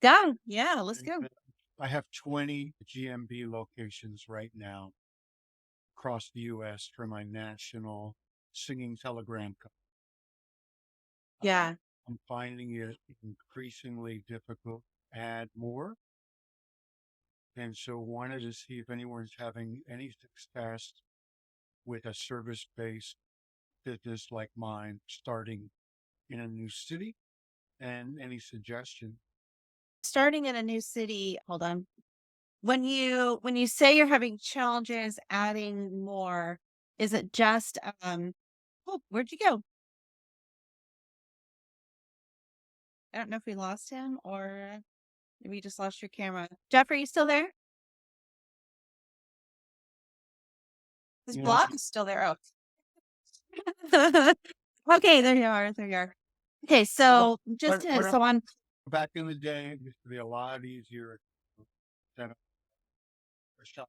Go. Yeah, let's And go. I have 20 GMB locations right now across the US for my national singing telegram company. Yeah. I'm finding it increasingly difficult to add more. And so wanted to see if anyone's having any success with a service-based business like mine starting in a new city and any suggestion. Starting in a new city, hold on. When you say you're having challenges adding more, is it just oh, where'd you go? I don't know if we lost him or maybe you just lost your camera. Jeff, are you still there? This You know, block is still there. Oh. Okay, there you are. There you are. Okay, well, so just to what so on. back in the day, it used to be a lot easier to set up a shop.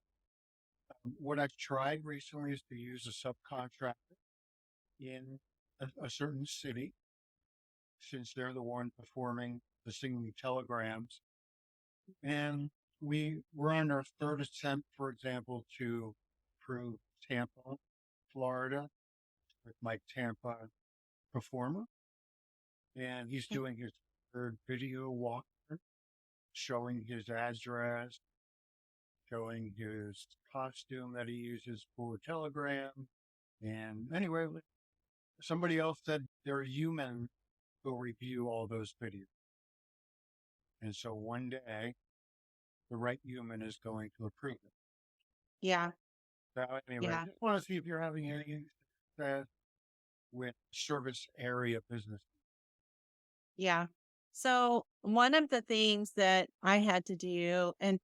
What I've tried recently is to use a subcontractor in a certain city, since they're the one performing the singing telegrams. And we were on our third attempt, for example, to prove Tampa, Florida, with my Tampa performer. And he's doing his third video walkthrough, showing his address, showing his costume that he uses for Telegram. And anyway, somebody else said their human will review all those videos. And so one day, the right human is going to approve it. Yeah, So anyway, yeah, just want to see if you're having any success with service area business. yeah. So one of the things that I had to do, and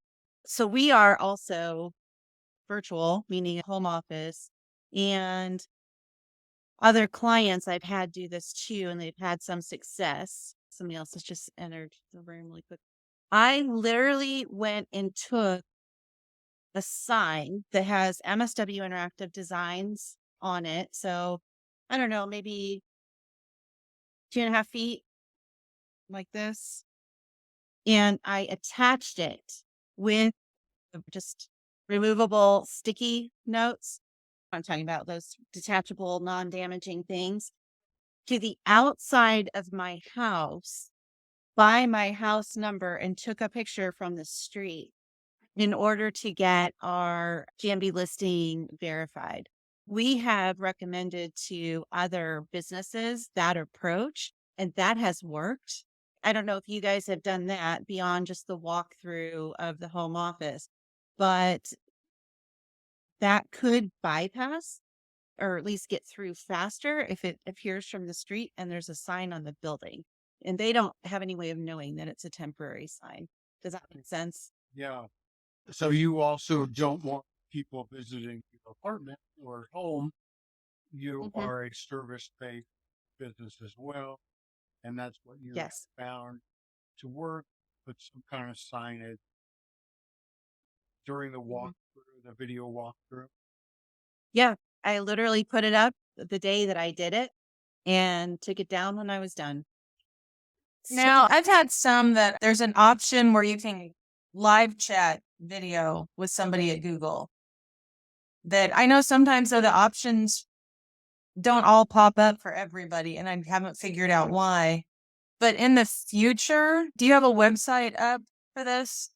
so we are also virtual, meaning home office, and other clients I've had do this too, and they've had some success. Somebody else has just entered the room really quick. I literally went and took a sign that has MSW Interactive Designs on it. So I don't know, maybe 2.5 feet like this. And I attached it with just removable sticky notes. I'm talking about those detachable, non damaging things to the outside of my house by my house number and took a picture from the street in order to get our GMB listing verified. We have recommended to other businesses that approach, and that has worked. I don't know if you guys have done that beyond just the walkthrough of the home office, but that could bypass or at least get through faster if it appears from the street and there's a sign on the building. And they don't have any way of knowing that it's a temporary sign. Does that make sense? Yeah. So you also don't want people visiting your apartment or home. You Hmm. are a service-based business as well, and that's what you Yes. have found to work. Put some kind of signage during the Mhm. walkthrough, the video walkthrough. Yeah. I literally put it up the day that I did it and took it down when I was done. So, Now, I've had some that there's an option where you can live chat video with somebody at Google. That I know sometimes though the options don't all pop up for everybody, and I haven't figured out why. But in the future, do you have a website up for this?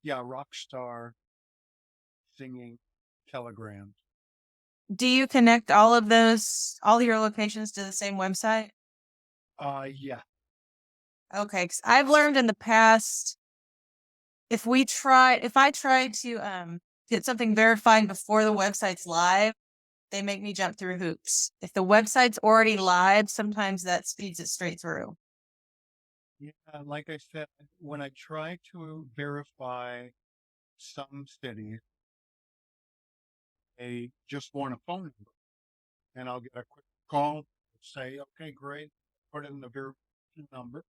Yeah, rock star singing telegrams. Do you connect all your locations to the same website? Yeah, Okay, 'cause I've learned in the past if I try to get something verified before the website's live, they make me jump through hoops. If the website's already live, sometimes that speeds it straight through. yeah. Like I said, when I try to verify some cities, they just want a phone number, and I'll get a quick call, say, "Okay, great," put in the verification number,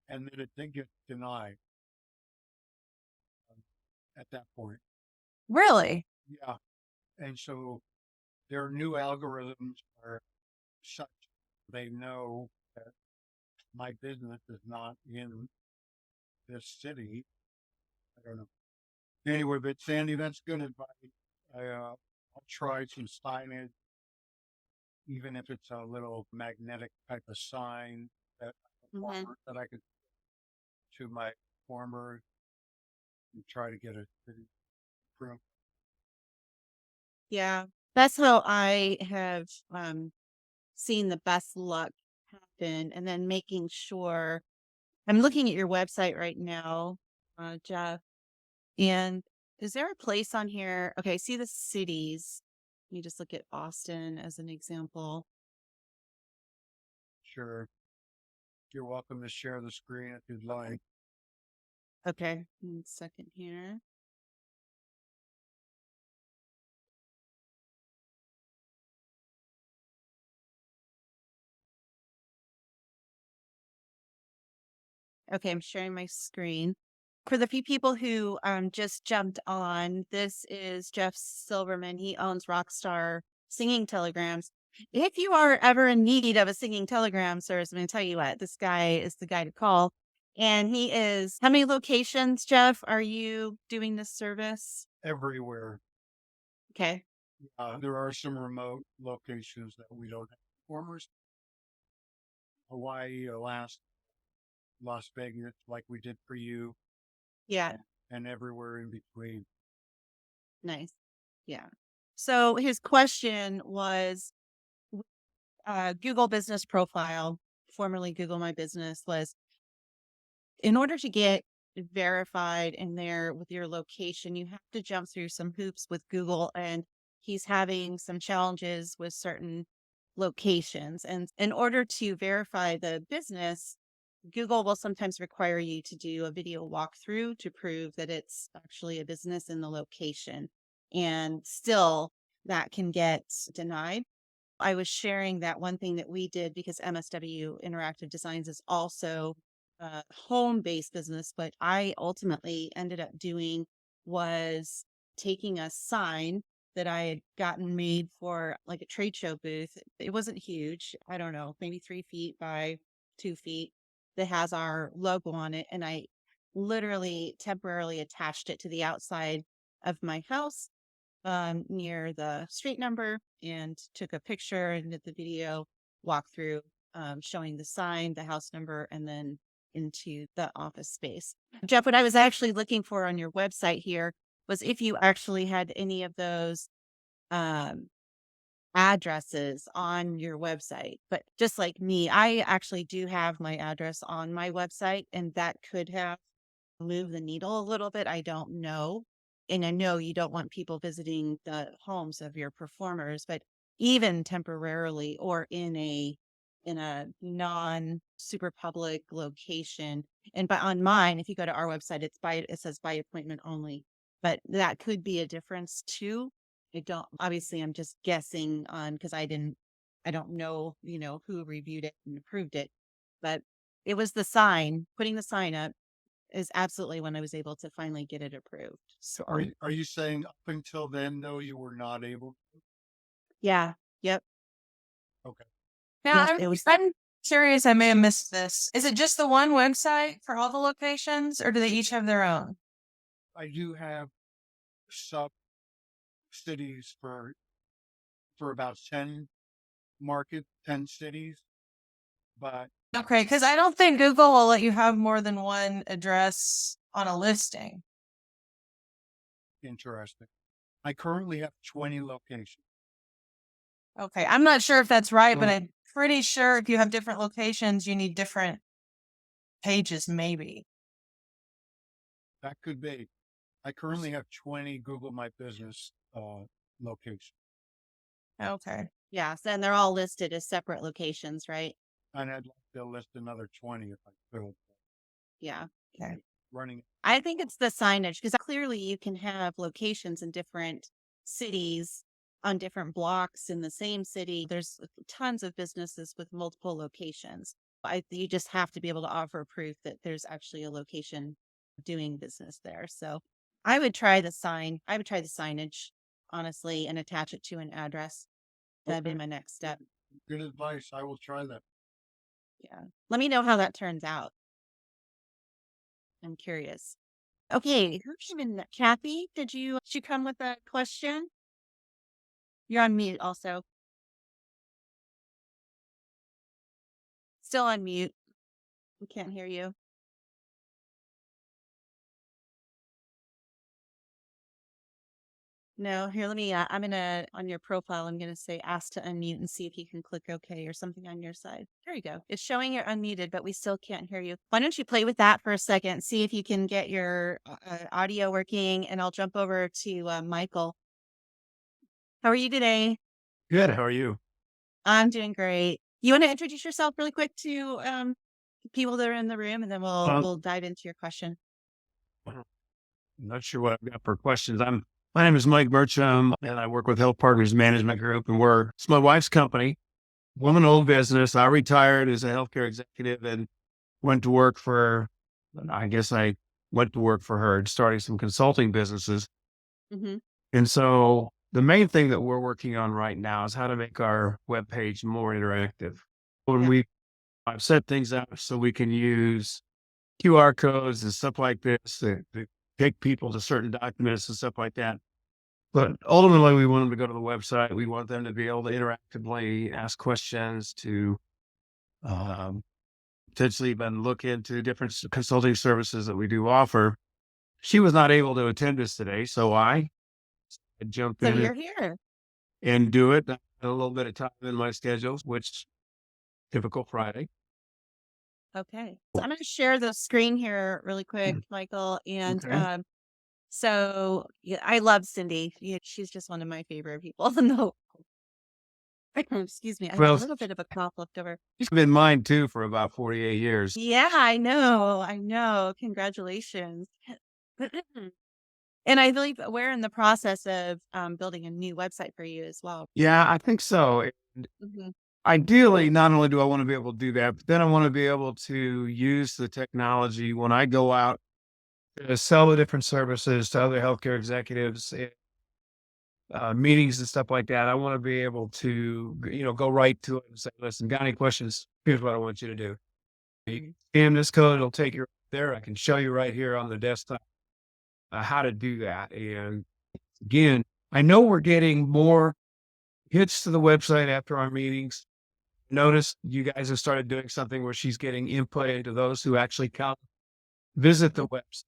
and then it gets denied um, at that point. Really? Yeah, and so their new algorithms are such they know that my business is not in this city. I don't know. Anyway, but Sandy, that's good advice. I'll try some signage, even if it's a little magnetic type of sign that Mhm. that I could to my former and try to get a city approved. Yeah. That's how I have seen the best luck happen. And then making sure I'm looking at your website right now, Jeff. And is there a place on here? Okay, see the cities. Let me just look at Austin as an example. Sure. You're welcome to share the screen if you'd like. Okay, 1 second here. Okay, I'm sharing my screen. For the few people who just jumped on, this is Jeff Silverman. He owns Rockstar Singing Telegrams. If you are ever in need of a singing telegram service, I'm going to tell you what, this guy is the guy to call. And he is, how many locations, Jeff, are you doing this service? Everywhere. Okay. There are some remote locations that we don't have performers. Hawaii, Alaska, Las Vegas, like we did for you, Yeah. and everywhere in between. Nice. Yeah. So his question was Google Business Profile, formerly Google My Business, was in order to get verified in there with your location, you have to jump through some hoops with Google, and he's having some challenges with certain locations. And in order to verify the business, Google will sometimes require you to do a video walkthrough to prove that it's actually a business in the location. And still, that can get denied. I was sharing that one thing that we did because MSW Interactive Designs is also a home-based business, but I ultimately ended up doing was taking a sign that I had gotten made for like a trade show booth. It wasn't huge. I don't know, maybe 3 feet by 2 feet that has our logo on it. And I literally temporarily attached it to the outside of my house near the street number and took a picture and did the video walkthrough showing the sign, the house number, and then into the office space. Jeff, what I was actually looking for on your website here was if you actually had any of those um, addresses on your website. But just like me, I actually do have my address on my website, and that could have moved the needle a little bit. I don't know. And I know you don't want people visiting the homes of your performers, but even temporarily or in a non super public location. And but on mine, if you go to our website, it says by appointment only. But that could be a difference too. I don't obviously I'm just guessing on because I don't know, who reviewed it and approved it. But it was the sign, putting the sign up is absolutely when I was able to finally get it approved. So are you saying up until then though you were not able to? Yeah. Yep. Okay. Now, Yes, it was I'm curious, I may have missed this. Is it just the one website for all the locations, or do they each have their own? I do have sub cities for about 10 markets, 10 cities, but Okay, because I don't think Google will let you have more than one address on a listing. interesting. I currently have 20 locations. Okay, I'm not sure if that's right, but So I'm pretty sure if you have different locations, you need different pages, maybe. that could be. I currently have 20 Google My Business locations. Okay. yes, and they're all listed as separate locations, right? And I'd like to list another 20 if I could. Yeah. Okay. Running I think it's the signage because clearly you can have locations in different cities on different blocks in the same city. There's tons of businesses with multiple locations. You just have to be able to offer proof that there's actually a location doing business there. So I would try the sign. I would try the signage, honestly, and attach it to an address. That'd be Okay. my next step. Good advice. I will try that. Yeah. Let me know how that turns out. I'm curious. Okay, who came in? Kathy, did you come with a question? You're on mute also. Still on mute. We can't hear you. No, here, let me, I'm gonna, on your profile, I'm gonna say ask to unmute and see if you can click OK or something on your side. There you go. It's showing you're unmuted, but we still can't hear you. Why don't you play with that for a second, see if you can get your audio working, and I'll jump over to Michael. How are you today? Good. How are you? I'm doing great. You want to introduce yourself really quick to people that are in the room, and then we'll dive into your question. I'm not sure what I've got for questions. My name is Mike Bircham, and I work with Health Partners Management Group, and it's my wife's company, woman-owned business. I retired as a healthcare executive and went to work for, I guess I went to work for her, starting some consulting businesses. Hmm. And so the main thing that we're working on right now is how to make our webpage more interactive. When Yeah. I've set things up so we can use QR codes and stuff like this to take people to certain documents and stuff like that. But ultimately, we want them to go to the website. We want them to be able to interactively ask questions, to um, potentially even look into different consulting services that we do offer. She was not able to attend this today, so I jumped So in you're here. and do it. I had a little bit of time in my schedules, which typical Friday. Okay. So I'm going to share the screen here really quick, Mm. Michael. And Okay. so yeah, I love Cindy. Yeah, she's just one of my favorite people. No, excuse me. I have a Well, little bit of a cough left over. she's been mine too for about 48 years. Yeah, I know. I know. Congratulations. And I believe we're in the process of building a new website for you as well. Yeah, I think so. And Hmm. ideally, not only do I want to be able to do that, but then I want to be able to use the technology when I go out to sell the different services to other healthcare executives, meetings and stuff like that. I want to be able to, go right to it and say, listen, got any questions? Here's what I want you to do. You can scan this code, it'll take you right there. I can show you right here on the desktop how to do that. And again, I know we're getting more hits to the website after our meetings. Notice you guys have started doing something where she's getting input into those who actually come visit the website.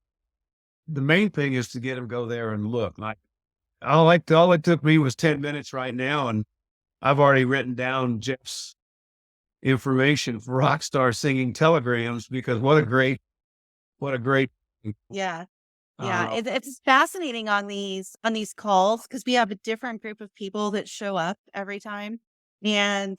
The main thing is to get them go there and look. Like all it took me was 10 minutes right now, and I've already written down Jeff's information for Rockstar Singing Telegrams, because what a great Yeah. Yeah, uh, it's fascinating on these calls because we have a different group of people that show up every time, and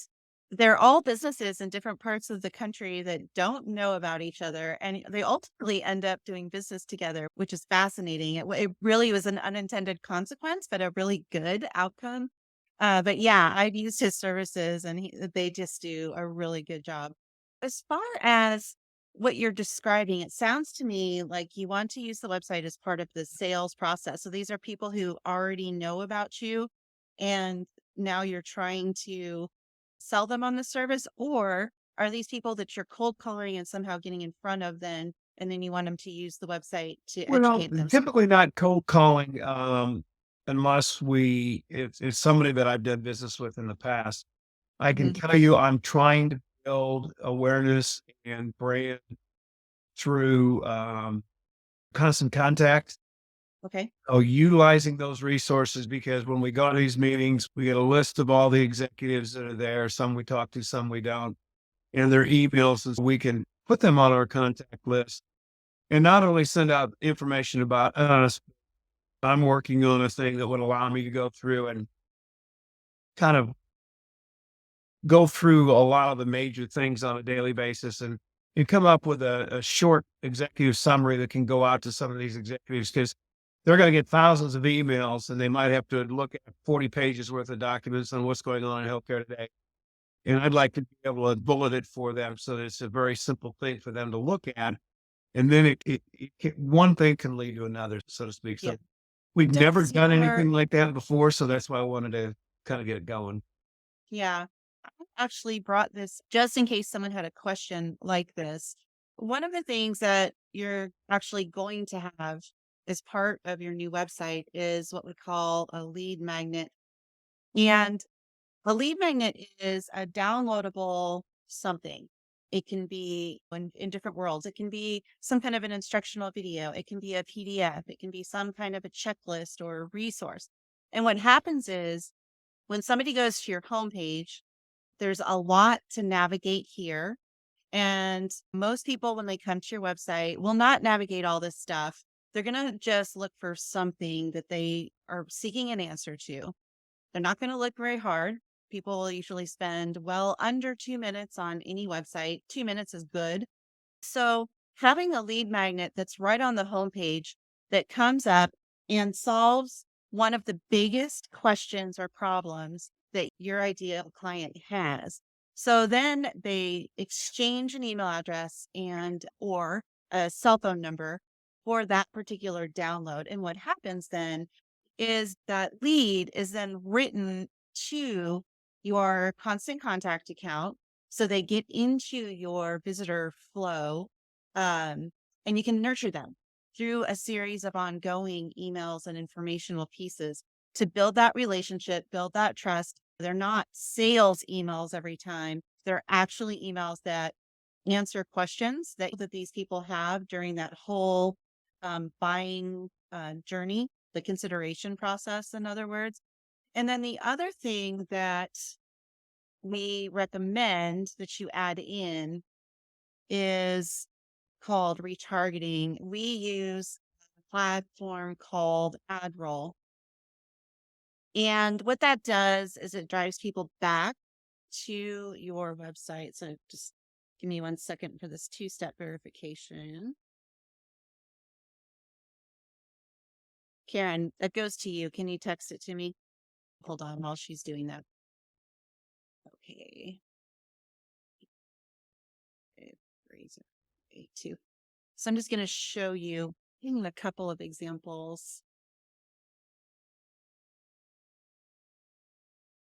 they're all businesses in different parts of the country that don't know about each other, and they ultimately end up doing business together, which is fascinating. It really was an unintended consequence, but a really good outcome. But yeah, I've used his services, and they just do a really good job. As far as what you're describing, it sounds to me like you want to use the website as part of the sales process. So these are people who already know about you, and now you're trying to sell them on the service, or are these people that you're cold calling and somehow getting in front of then, and then you want them to use the website to well, educate them? typically not cold calling, unless it's somebody that I've done business with in the past. I can Mhm. tell you, I'm trying to build awareness and brand through constant contact. Okay. Oh, utilizing those resources, because when we go to these meetings, we get a list of all the executives that are there. Some we talk to, some we don't, and their emails, and so we can put them on our contact list and not only send out information about us. I'm working on a thing that would allow me to go through and kind of go through a lot of the major things on a daily basis, and come up with a short executive summary that can go out to some of these executives, because they're going to get thousands of emails and they might have to look at 40 pages worth of documents on what's going on in healthcare today. And I'd like to be able to bullet it for them so that it's a very simple thing for them to look at. And then one thing can lead to another, so to speak. Yeah. So we've never Does done your anything like that before. So that's why I wanted to kind of get it going. Yeah. Actually brought this just in case someone had a question like this. One of the things that you're actually going to have as part of your new website is what we call a lead magnet. And a lead magnet is a downloadable something. It can be in different worlds. It can be some kind of an instructional video. It can be a PDF. It can be some kind of a checklist or a resource. And what happens is when somebody goes to your homepage, there's a lot to navigate here. And most people, when they come to your website, will not navigate all this stuff. They're going to just look for something that they are seeking an answer to. They're not going to look very hard. People will usually spend well under 2 minutes on any website. 2 minutes is good. So having a lead magnet that's right on the homepage that comes up and solves one of the biggest questions or problems that your ideal client has. So then they exchange an email address and or a cell phone number for that particular download. And what happens then is that lead is then written to your constant contact account. So they get into your visitor flow, and you can nurture them through a series of ongoing emails and informational pieces to build that relationship, build that trust. They're not sales emails every time. They're actually emails that answer questions that these people have during that whole buying journey, the consideration process, in other words. And then the other thing that we recommend that you add in is called retargeting. We use a platform called AdRoll. And what that does is it drives people back to your website. So just give me 1 second for this two-step verification. Karen, that goes to you. Can you text it to me? Hold on while she's doing that. Okay. 3082. So I'm just going to show you a couple of examples.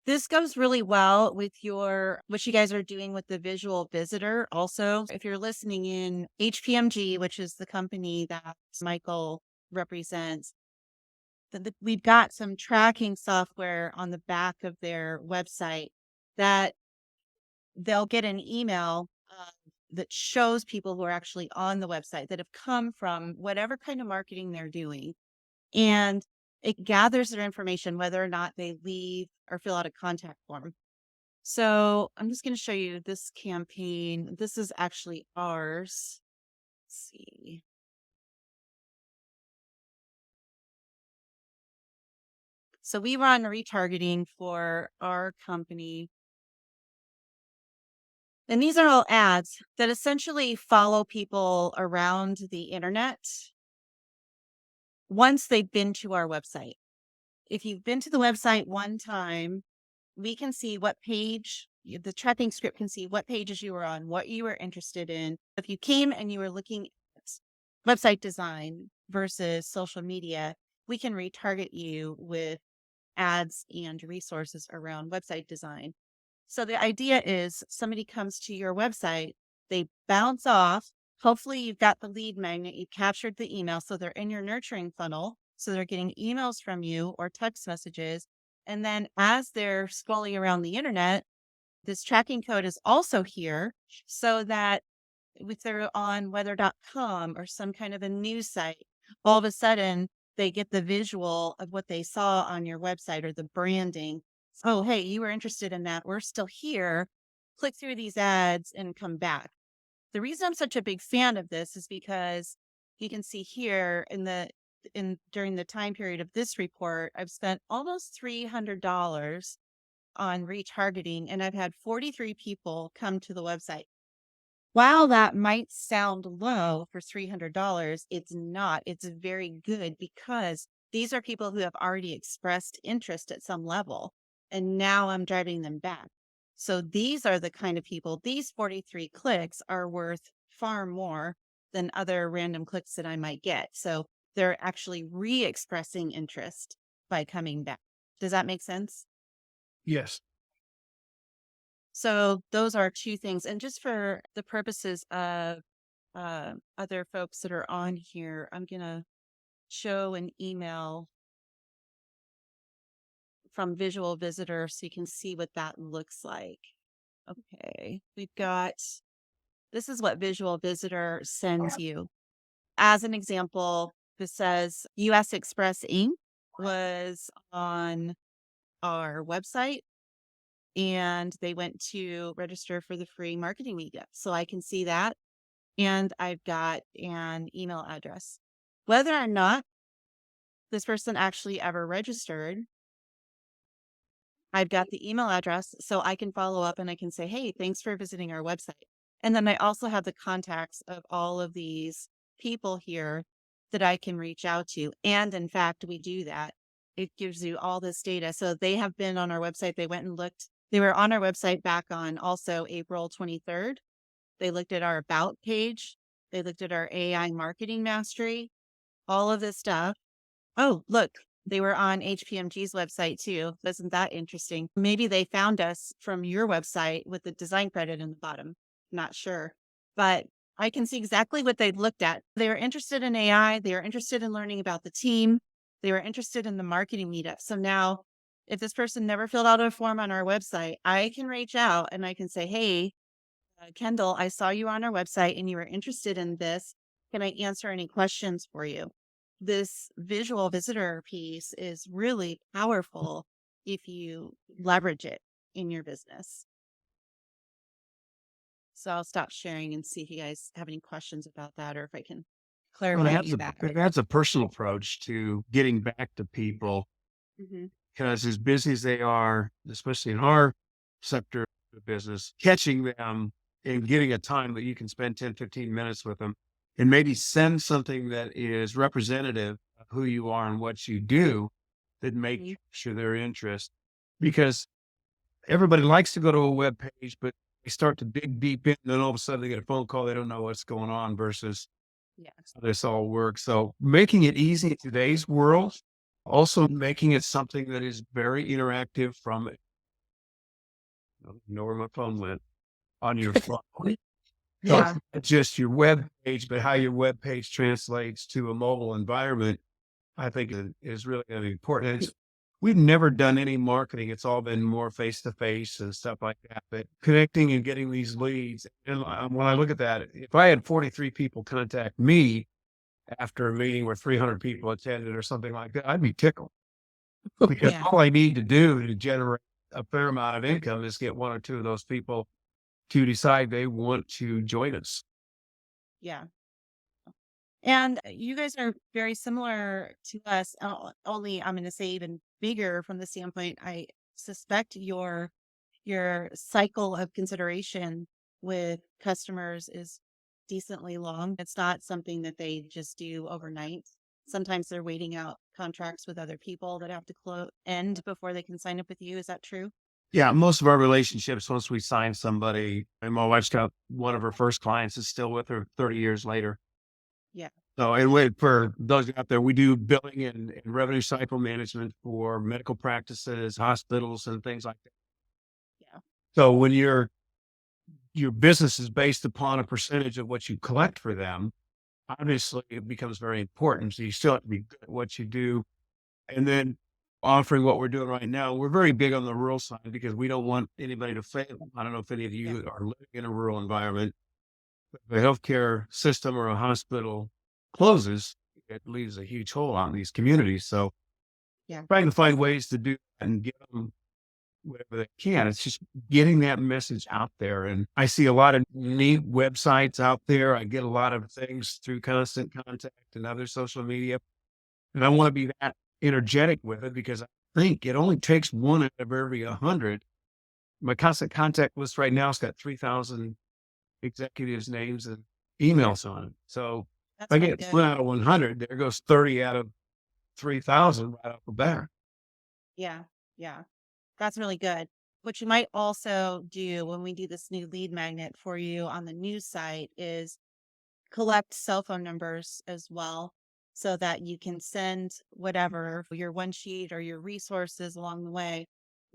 This goes really well with what you guys are doing with the visual visitor. Also, if you're listening in HPMG, which is the company that Michael represents, we've got some tracking software on the back of their website that they'll get an email that shows people who are actually on the website that have come from whatever kind of marketing they're doing. And it gathers their information, whether or not they leave or fill out a contact form. So I'm just going to show you this campaign. This is actually ours. Let's see. So we run retargeting for our company. And these are all ads that essentially follow people around the internet once they've been to our website. If you've been to the website one time, we can see what page, the tracking script can see what pages you were on, what you were interested in. If you came and you were looking at website design versus social media, we can retarget you with ads and resources around website design. So the idea is somebody comes to your website, they bounce off. Hopefully you've got the lead magnet, you've captured the email. So they're in your nurturing funnel. So they're getting emails from you or text messages. And then as they're scrolling around the internet, this tracking code is also here so that if they're on weather.com or some kind of a news site, all of a sudden they get the visual of what they saw on your website or the branding. Oh, hey, you were interested in that. We're still here. Click through these ads and come back. The reason I'm such a big fan of this is because you can see here during the time period of this report, I've spent almost $300 on retargeting, and I've had 43 people come to the website. While that might sound low for $300, it's not. It's very good because these are people who have already expressed interest at some level, and now I'm driving them back. So these are the kind of people, these 43 clicks are worth far more than other random clicks that I might get. So they're actually re-expressing interest by coming back. Does that make sense? Yes. So those are two things. And just for the purposes of other folks that are on here, I'm going to show an email from Visual Visitor so you can see what that looks like. Okay, this is what Visual Visitor sends you. As an example, this says US Express Inc. was on our website and they went to register for the free marketing meetup. So I can see that. And I've got an email address. Whether or not this person actually ever registered, I've got the email address so I can follow up and I can say, hey, thanks for visiting our website. And then I also have the contacts of all of these people here that I can reach out to. And in fact, we do that. It gives you all this data. So they have been on our website. They went and looked. They were on our website back on also April 23rd. They looked at our about page. They looked at our AI marketing mastery, all of this stuff. Oh, look, they were on HPMG's website too. Isn't that interesting? Maybe they found us from your website with the design credit in the bottom. Not sure. But I can see exactly what they looked at. They were interested in AI. They were interested in learning about the team. They were interested in the marketing meetup. So now, if this person never filled out a form on our website, I can reach out and I can say, hey, Kendall, I saw you on our website and you were interested in this. Can I answer any questions for you? This visual visitor piece is really powerful if you leverage it in your business. So I'll stop sharing and see if you guys have any questions about that or if I can Well, clarify any of that. it has a personal approach to getting back to people Hmm. because as busy as they are, especially in our sector of business, catching them and getting a time that you can spend 10, 15 minutes with them and maybe send something that is representative of who you are and what you do that make sure their interest. Because everybody likes to go to a web page, but they start to dig deep in, and then all of a sudden they get a phone call. They don't know what's going on versus Yes. how this all works. So making it easy in today's world, also making it something that is very interactive from I don't know where my phone went on your phone. So Yeah. it's not just your web page, but how your web page translates to a mobile environment, I think is really gonna be important. We've never done any marketing. It's all been more face to face and stuff like that. But connecting and getting these leads, and when I look at that, if I had 43 people contact me after a meeting where 300 people attended or something like that, I'd be tickled because Yeah. all I need to do to generate a fair amount of income is get one or two of those people to decide they want to join us. Yeah. And you guys are very similar to us, only I'm going to say even bigger from the standpoint. I suspect your cycle of consideration with customers is decently long. It's not something that they just do overnight. Sometimes they're waiting out contracts with other people that have to end before they can sign up with you. Is that true? Yeah, most of our relationships, once we sign somebody, and my wife's got one of her first clients is still with her 30 years later. Yeah. So, and for those out there, we do billing and revenue cycle management for medical practices, hospitals, and things like that. Yeah. So when your business is based upon a percentage of what you collect for them, obviously it becomes very important. So you still have to be good at what you do. And then offering what we're doing right now, we're very big on the rural side because we don't want anybody to fail. I don't know if any of Yeah. you are living in a rural environment. If a healthcare system or a hospital closes, it leaves a huge hole out in these communities. So Yeah. trying to find ways to do that and get them whatever they can. It's just getting that message out there. And I see a lot of neat websites out there. I get a lot of things through Constant Contact and other social media. And I want to be that energetic with it because I think it only takes one out of every 100. My Constant Contact list right now has got 3,000 executives' names and emails on it. So if That's I really get one good. out of 100, there goes 30 out of 3,000 right off the bat. Yeah. Yeah. That's really good. What you might also do when we do this new lead magnet for you on the news site is collect cell phone numbers as well so that you can send whatever your one sheet or your resources along the way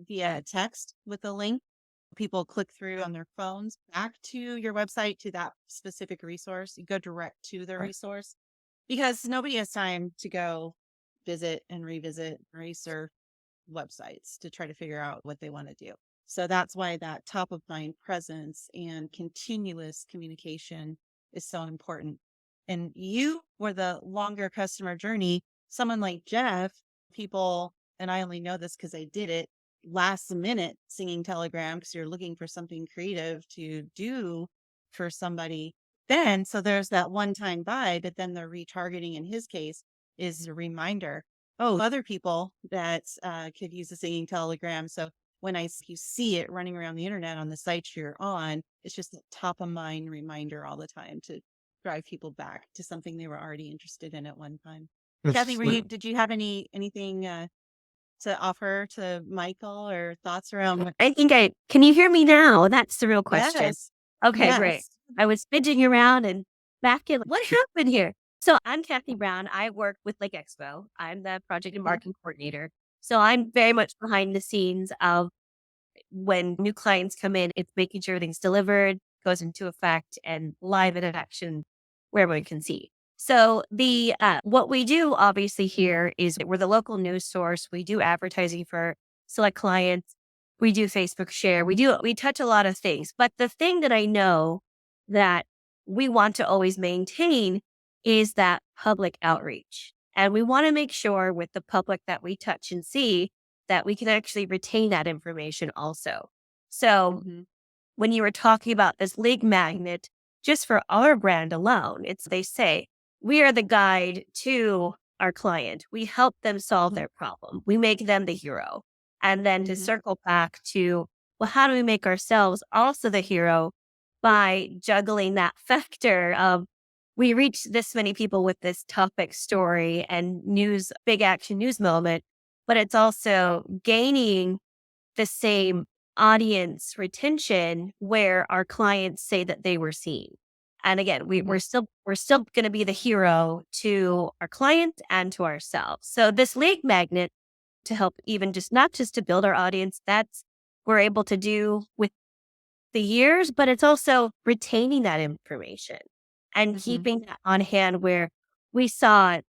via text with a link. people click through on their phones back to your website to that specific resource. You go direct to the Right. resource because nobody has time to go visit and revisit, research websites to try to figure out what they want to do. So that's why that top of mind presence and continuous communication is so important. And you were the longer customer journey. Someone like Jeff, people, and I only know this because I did it last minute singing telegram because you're looking for something creative to do for somebody. Then, so there's that one time buy, but then the retargeting in his case is a reminder. Oh, other people that could use a singing telegram. So when you see it running around the internet on the sites you're on, it's just a top of mind reminder all the time to drive people back to something they were already interested in at one time. Kathy, did you have anything to offer to Michael or thoughts around? I think can you hear me now? That's the real question. Yes. Okay, great. Yes. I was fidgeting around and back in. What happened here? So I'm Kathy Brown. I work with Lake Expo. I'm the project and marketing coordinator. So I'm very much behind the scenes of when new clients come in, it's making sure everything's delivered, goes into effect, and live in action where everyone can see. So the what we do obviously here is we're the local news source. We do advertising for select clients. We do Facebook share. We touch a lot of things. But the thing that I know that we want to always maintain is that public outreach. And we want to make sure with the public that we touch and see that we can actually retain that information also. So when you were talking about this lead magnet, just for our brand alone, they say, we are the guide to our client. We help them solve their problem. We make them the hero. And then to circle back to, well, how do we make ourselves also the hero by juggling that factor of we reach this many people with this topic story and news, big action news moment, but it's also gaining the same audience retention where our clients say that they were seen. And again, we're still going to be the hero to our clients and to ourselves. So this lead magnet to help even just not just to build our audience, that's we're able to do with the years, but it's also retaining that information and keeping that on hand where we saw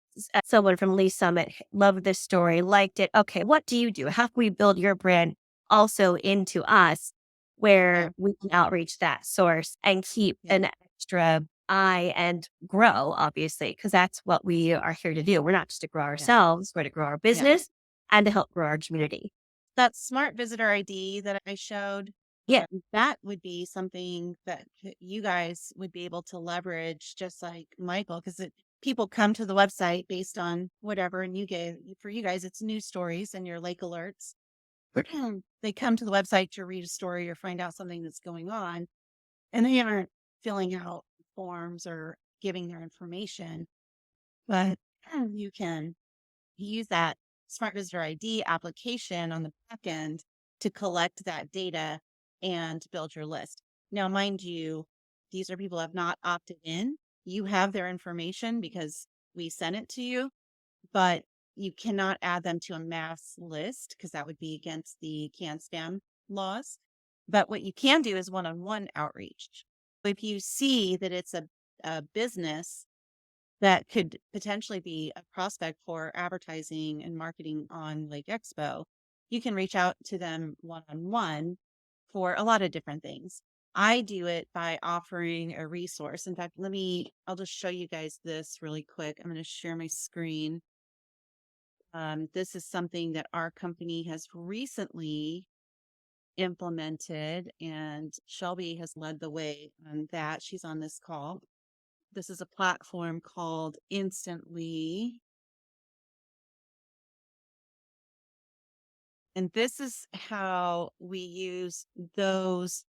someone from Lee Summit loved this story, liked it. Okay, what do you do? How can we build your brand also into us where we can outreach that source and keep an extra eye and grow, obviously, because that's what we are here to do. We're not just to grow ourselves, we're to grow our business and to help grow our community. That smart visitor ID that I showed, that would be something that you guys would be able to leverage, just like Michael, because people come to the website based on whatever, and for you guys, it's news stories and your lake alerts. They come to the website to read a story or find out something that's going on, and they aren't filling out forms or giving their information, but you can use that Smart Visitor ID application on the back end to collect that data and build your list. Now, mind you, these are people who have not opted in. You have their information because we sent it to you, but you cannot add them to a mass list because that would be against the can spam laws. But what you can do is one-on-one outreach. If you see that it's a business that could potentially be a prospect for advertising and marketing on Lake Expo, you can reach out to them one-on-one for a lot of different things. I do it by offering a resource. In fact, I'll just show you guys this really quick. I'm going to share my screen. This is something that our company has recently implemented, and Shelby has led the way on that. She's on this call. This is a platform called Instantly. And this is how we use those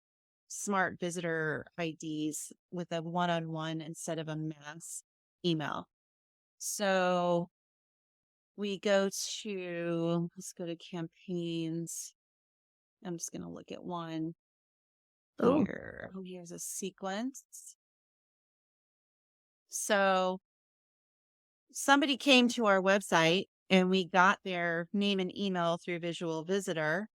smart visitor IDs with a one-on-one instead of a mass email. So let's go to campaigns. I'm just going to look at one here. Oh, here's a sequence. So somebody came to our website and we got their name and email through Visual Visitor.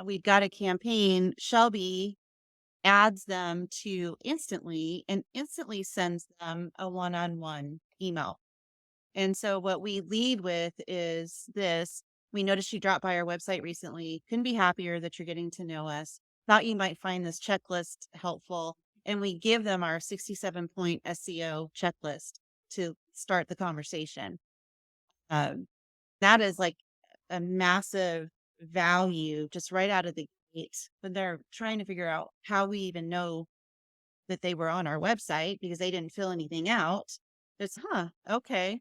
we've got a campaign, Shelby adds them to instantly and instantly sends them a one-on-one email. And so what we lead with is this. We noticed you dropped by our website recently. Couldn't be happier that you're getting to know us. Thought you might find this checklist helpful. And we give them our 67-point SEO checklist to start the conversation. That is like a massive value just right out of the gate when they're trying to figure out how we even know that they were on our website because they didn't fill anything out. It's, okay.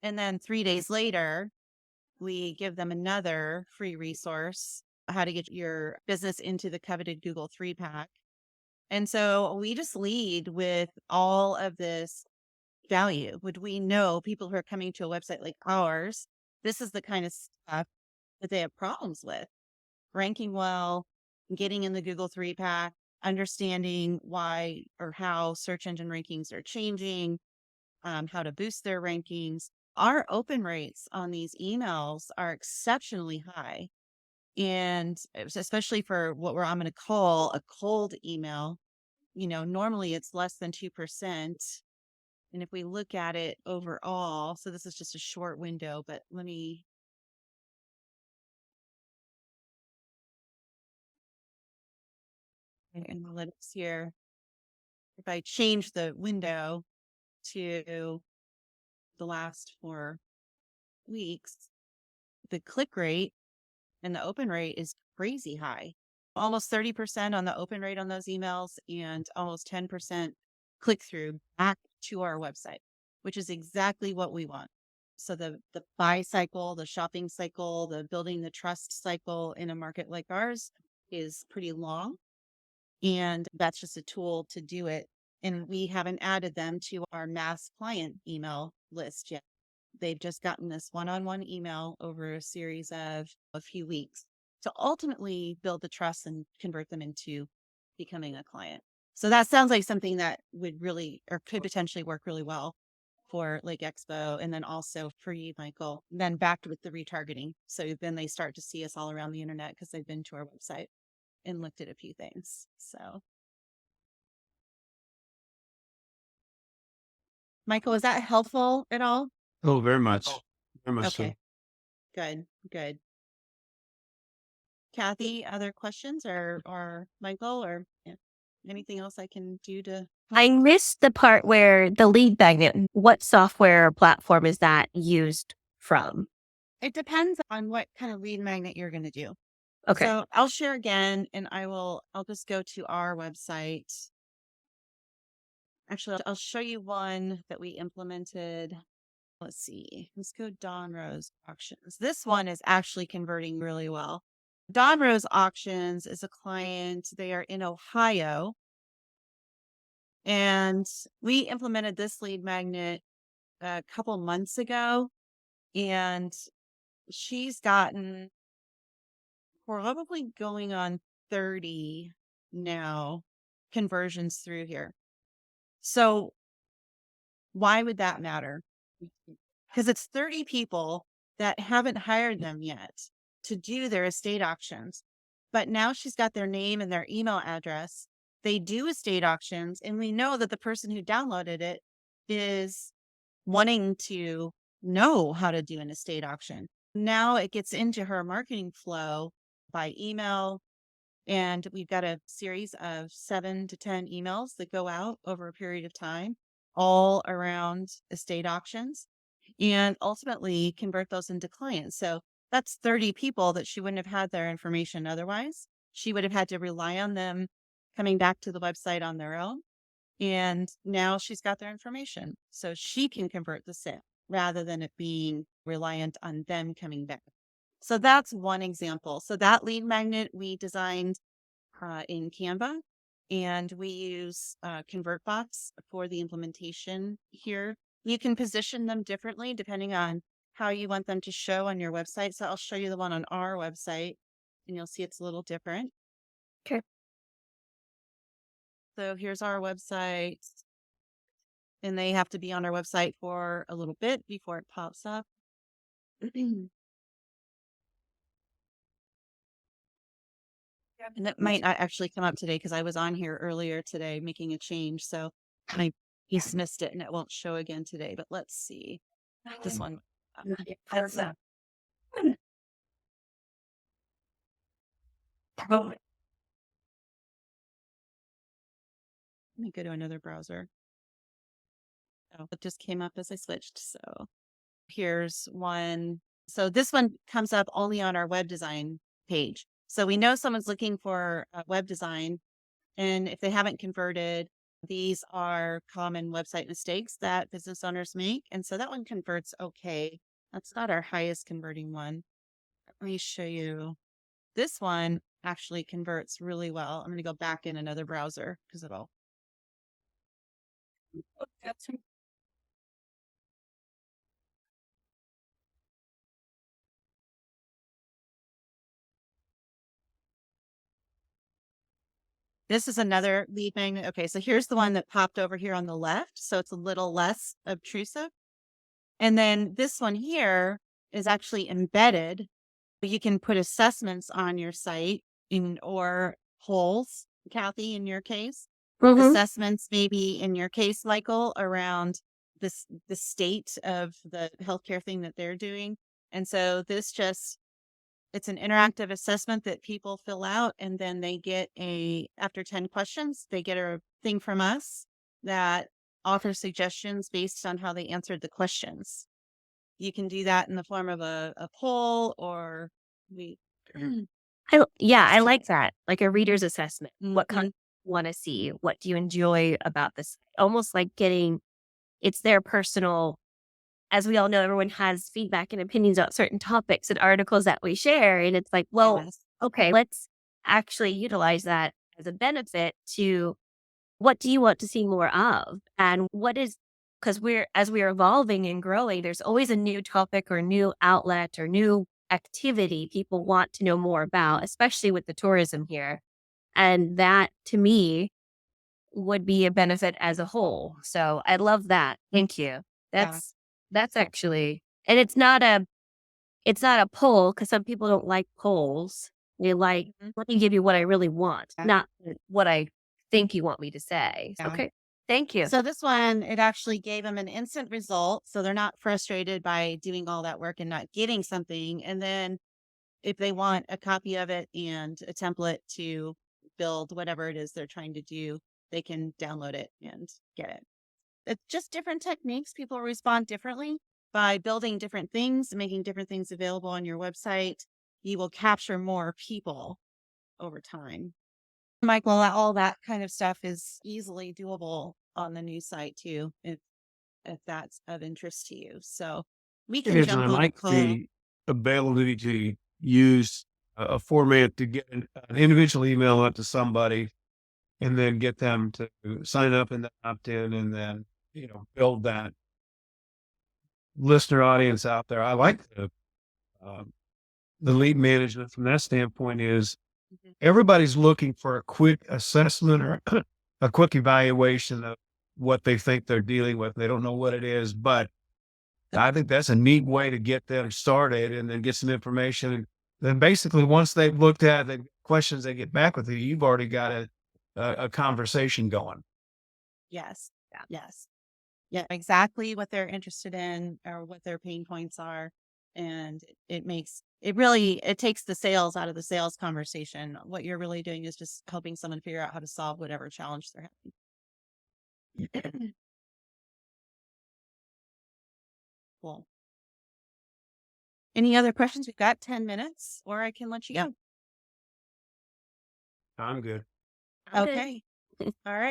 And then 3 days later, we give them another free resource, how to get your business into the coveted Google 3-pack. And so we just lead with all of this value. Would we know people who are coming to a website like ours, this is the kind of stuff that they have problems with. Ranking well, getting in the Google 3-pack, understanding why or how search engine rankings are changing, how to boost their rankings. Our open rates on these emails are exceptionally high. And especially for what I'm going to call a cold email, normally it's less than 2%. And if we look at it overall, so this is just a short window, but let me analytics here. If I change the window to the last 4 weeks, the click rate and the open rate is crazy high. Almost 30% on the open rate on those emails and almost 10% click through back to our website, which is exactly what we want. So the buy cycle, the shopping cycle, the building the trust cycle in a market like ours is pretty long. And that's just a tool to do it. And we haven't added them to our mass client email list yet. They've just gotten this one-on-one email over a series of a few weeks to ultimately build the trust and convert them into becoming a client. So that sounds like something that would really or could potentially work really well for Lake Expo and then also for you, Michael, then backed with the retargeting. So then they start to see us all around the internet because they've been to our website and looked at a few things. So Michael, is that helpful at all? Oh, very much. Very much so. Okay, good, good. Kathy, other questions or Michael or anything else I can do to help? I missed the part where the lead magnet, what software or platform is that used from? It depends on what kind of lead magnet you're going to do. Okay. So I'll share again and I'll just go to our website. Actually, I'll show you one that we implemented. Let's see. Let's go Don Rose Auctions. This one is actually converting really well. Don Rose Auctions is a client. They are in Ohio. And we implemented this lead magnet a couple months ago. And she's gotten probably going on 30 now conversions through here. So why would that matter? Because it's 30 people that haven't hired them yet to do their estate auctions. But now she's got their name and their email address. They do estate auctions, and we know that the person who downloaded it is wanting to know how to do an estate auction. Now it gets into her marketing flow by email. And we've got a series of 7 to 10 emails that go out over a period of time, all around estate auctions, and ultimately convert those into clients. So that's 30 people that she wouldn't have had their information otherwise. She would have had to rely on them coming back to the website on their own. And now she's got their information. So she can convert the sale rather than it being reliant on them coming back. So that's one example. So that lead magnet we designed in Canva, and we use ConvertBox for the implementation here. You can position them differently depending on how you want them to show on your website. So I'll show you the one on our website, and you'll see it's a little different. Okay. So here's our website, and they have to be on our website for a little bit before it pops up. And it might not actually come up today because I was on here earlier today making a change. So I dismissed it and it won't show again today. But let's see. This one. How's that? Let me go to another browser. Oh, it just came up as I switched. So here's one. So this one comes up only on our web design page. So we know someone's looking for web design. And if they haven't converted, these are common website mistakes that business owners make. And so that one converts okay. That's not our highest converting one. Let me show you. This one actually converts really well. I'm going to go back in another browser because it'll. This is another lead magnet. Okay, so here's the one that popped over here on the left. So it's a little less obtrusive. And then this one here is actually embedded. You can put assessments on your site or polls, Kathy, in your case. Assessments maybe in your case, Michael, around the state of the healthcare thing that they're doing. And so it's an interactive assessment that people fill out, and then they get after 10 questions, they get a thing from us that offers suggestions based on how they answered the questions. You can do that in the form of a poll or we. I like that. Like a reader's assessment. What content you want to see? What do you enjoy about this? Almost like it's their personal, as we all know, everyone has feedback and opinions on certain topics and articles that we share. And it's like, well, okay, let's actually utilize that as a benefit to what do you want to see more of? And because as we're evolving and growing, there's always a new topic or new outlet or new activity people want to know more about, especially with the tourism here. And that to me would be a benefit as a whole. So I love that. Thank you. That's actually, and it's not a poll because some people don't like polls. They like, let me give you what I really want, not what I think you want me to say. Yeah. Okay. Thank you. So this one, it actually gave them an instant result. So they're not frustrated by doing all that work and not getting something. And then if they want a copy of it and a template to build whatever it is they're trying to do, they can download it and get it. It's just different techniques. People respond differently by building different things, making different things available on your website. You will capture more people over time. Michael, all that kind of stuff is easily doable on the new site too, if that's of interest to you. So we can jump on a call. The ability to use a format to get an individual email out to somebody and then get them to sign up and opt in and then, build that listener audience out there. I like the lead management from that standpoint is everybody's looking for a quick assessment or a quick evaluation of what they think they're dealing with. They don't know what it is, but I think that's a neat way to get them started and then get some information. And then basically once they've looked at the questions they get back with you, you've already got a conversation going. Yes. Yes. Yeah, exactly what they're interested in or what their pain points are. And it takes the sales out of the sales conversation. What you're really doing is just helping someone figure out how to solve whatever challenge they're having. Cool. Any other questions? We've got 10 minutes or I can let you go. I'm good. I'm good. Okay. All right.